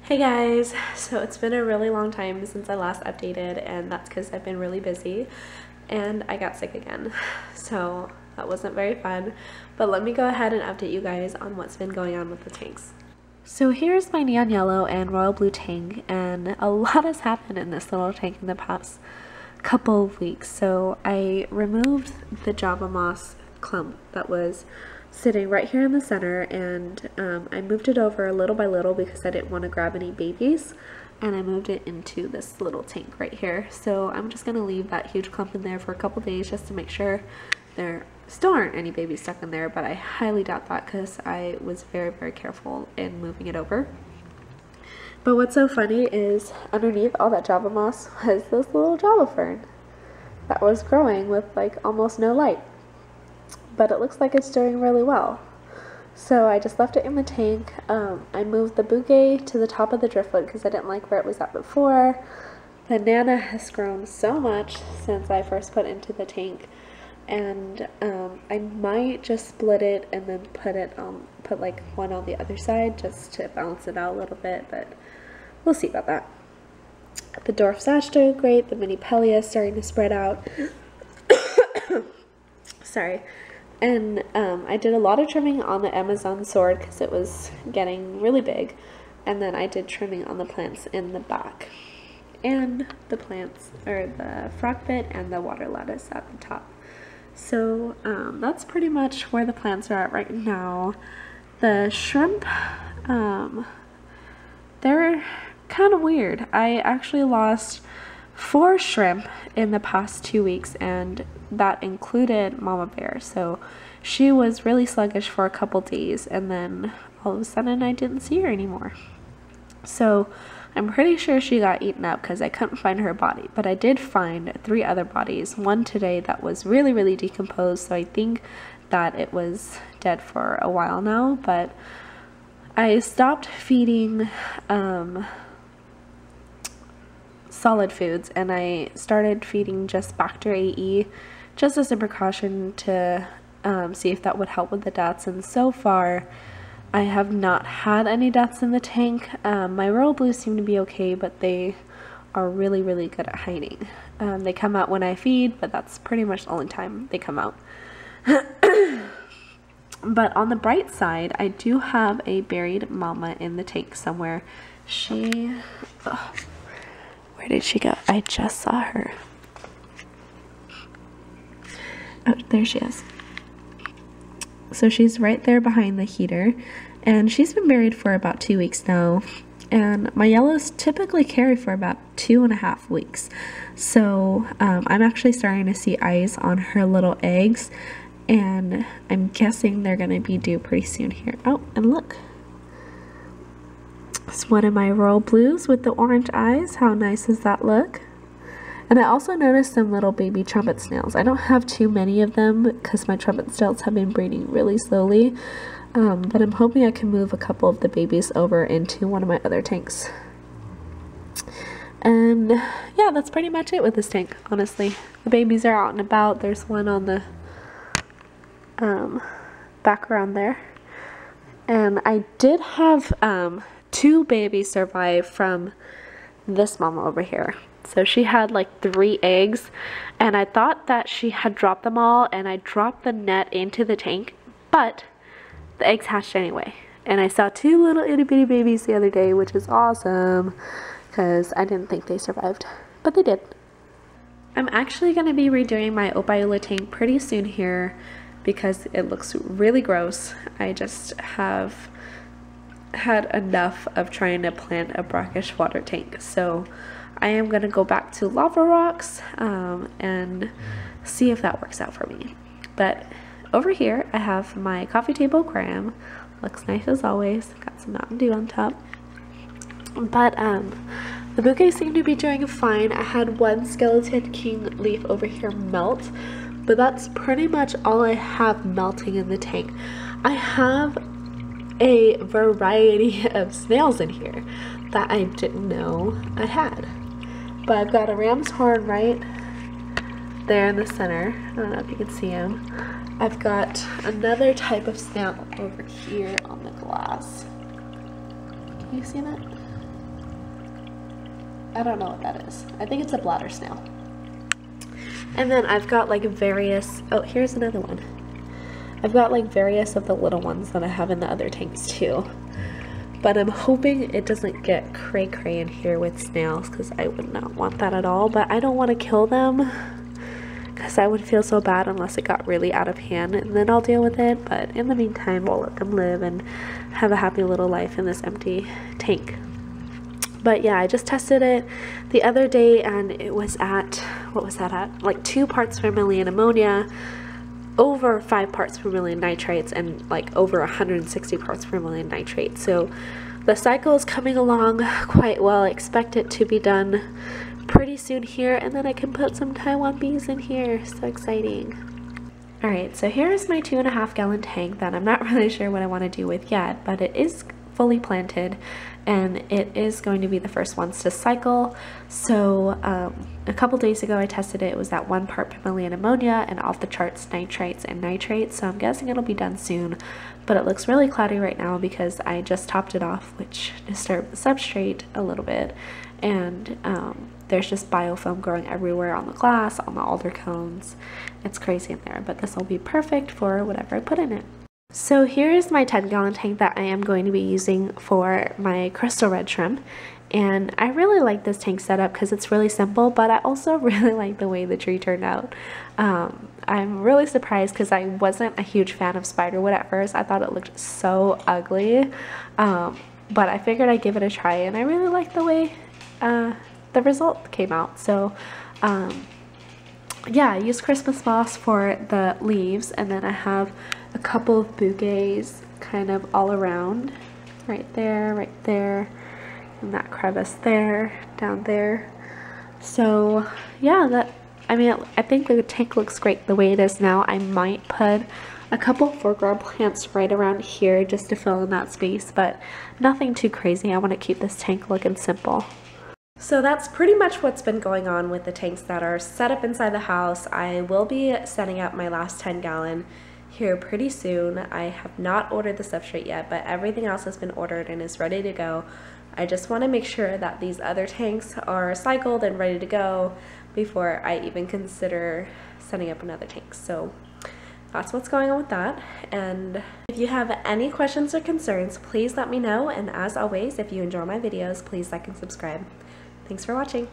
Hey guys, so it's been a really long time since I last updated, and that's because I've been really busy and I got sick again, so that wasn't very fun. But let me go ahead and update you guys on what's been going on with the tanks. So here's my neon yellow and royal blue tank, and a lot has happened in this little tank in the past couple of weeks. So I removed the Java moss clump that was sitting right here in the center, and I moved it over little by little because I didn't want to grab any babies, and I moved it into this little tank right here. So I'm just gonna leave that huge clump in there for a couple days just to make sure there still aren't any babies stuck in there, but I highly doubt that because I was very careful in moving it over. But what's so funny is underneath all that Java moss was this little Java fern that was growing with like almost no light. But it looks like it's doing really well. So I just left it in the tank. I moved the bouquet to the top of the driftwood because I didn't like where it was at before. The Nana has grown so much since I first put it into the tank, and I might just split it and then put like one on the other side just to balance it out a little bit, but we'll see about that. The dwarf sash doing great. The mini pellia is starting to spread out. Sorry. And I did a lot of trimming on the Amazon sword because it was getting really big. And then I did trimming on the plants in the back. And the plants, or the frog bit and the water lettuce at the top. So that's pretty much where the plants are at right now. The shrimp, they're kind of weird. I actually lost 4 shrimp in the past 2 weeks, and that included Mama Bear. So she was really sluggish for a couple days, and then all of a sudden I didn't see her anymore. So I'm pretty sure she got eaten up because I couldn't find her body, but I did find 3 other bodies. One today that was really decomposed, so I think that it was dead for a while now. But I stopped feeding solid foods, and I started feeding just Bacter AE just as a precaution to see if that would help with the deaths, and so far I have not had any deaths in the tank. My royal blues seem to be okay, but they are really good at hiding. They come out when I feed, but that's pretty much the only time they come out. But on the bright side, I do have a buried mama in the tank somewhere. Where did she go? I just saw her. Oh, there she is. So she's right there behind the heater, and she's been buried for about 2 weeks now. And my yellows typically carry for about 2.5 weeks. So I'm actually starting to see eyes on her little eggs, and I'm guessing they're going to be due pretty soon here. Oh, and look. It's one of my royal blues with the orange eyes. How nice does that look? And I also noticed some little baby trumpet snails. I don't have too many of them because my trumpet snails have been breeding really slowly. But I'm hoping I can move a couple of the babies over into one of my other tanks. And yeah, that's pretty much it with this tank, honestly. The babies are out and about. There's one on the back around there. And I did have 2 babies survive from this mama over here. So she had like 3 eggs, and I thought that she had dropped them all, and I dropped the net into the tank, but the eggs hatched anyway. And I saw 2 little itty bitty babies the other day, which is awesome because I didn't think they survived, but they did. I'm actually going to be redoing my Opiola tank pretty soon here because it looks really gross. I just have had enough of trying to plant a brackish water tank, so I am going to go back to lava rocks and see if that works out for me. But over here I have my coffee table aquarium. Looks nice as always. Got some Mountain Dew on top. But the bouquet seemed to be doing fine. I had 1 skeleton king leaf over here melt, but that's pretty much all I have melting in the tank. I have a variety of snails in here that I didn't know I had. But I've got a ram's horn right there in the center. I don't know if you can see him. I've got another type of snail over here on the glass. Can you see that? I don't know what that is. I think it's a bladder snail. And then I've got like various, oh, here's another one. I've got like various of the little ones that I have in the other tanks too. But I'm hoping it doesn't get cray-cray in here with snails, because I would not want that at all. But I don't want to kill them, because I would feel so bad unless it got really out of hand, and then I'll deal with it. But in the meantime, we'll let them live and have a happy little life in this empty tank. But yeah, I just tested it the other day, and it was at, what was that at? Like 2 parts per million ammonia, over 5 parts per million nitrates, and like over 160 parts per million nitrates. So the cycle is coming along quite well. I expect it to be done pretty soon here, and then I can put some Taiwan bees in here. So exciting. Alright, so here's my 2.5 gallon tank that I'm not really sure what I want to do with yet, but it is fully planted, and it is going to be the first ones to cycle. So a couple days ago I tested it. It was at 1 part per million ammonia and off the charts nitrites and nitrates, so I'm guessing it'll be done soon. But it looks really cloudy right now because I just topped it off, which disturbed the substrate a little bit, and there's just biofilm growing everywhere on the glass, on the alder cones. It's crazy in there, but this will be perfect for whatever I put in it. So here is my 10 gallon tank that I am going to be using for my crystal red shrimp, and I really like this tank setup because it's really simple, but I also really like the way the tree turned out. I'm really surprised because I wasn't a huge fan of spiderwood at first. I thought it looked so ugly, but I figured I'd give it a try, and I really like the way the result came out. So yeah, I used Christmas moss for the leaves, and then I have a couple of bouquets kind of all around, right there, and that crevice there, down there. So yeah, I mean, I think the tank looks great the way it is now. I might put a couple foreground plants right around here just to fill in that space, but nothing too crazy. I want to keep this tank looking simple. So that's pretty much what's been going on with the tanks that are set up inside the house. I will be setting up my last 10 gallon here pretty soon. I have not ordered the substrate yet, but everything else has been ordered and is ready to go. I just want to make sure that these other tanks are cycled and ready to go before I even consider setting up another tank. So that's what's going on with that. And if you have any questions or concerns, please let me know. And as always, if you enjoy my videos, please like and subscribe. Thanks for watching.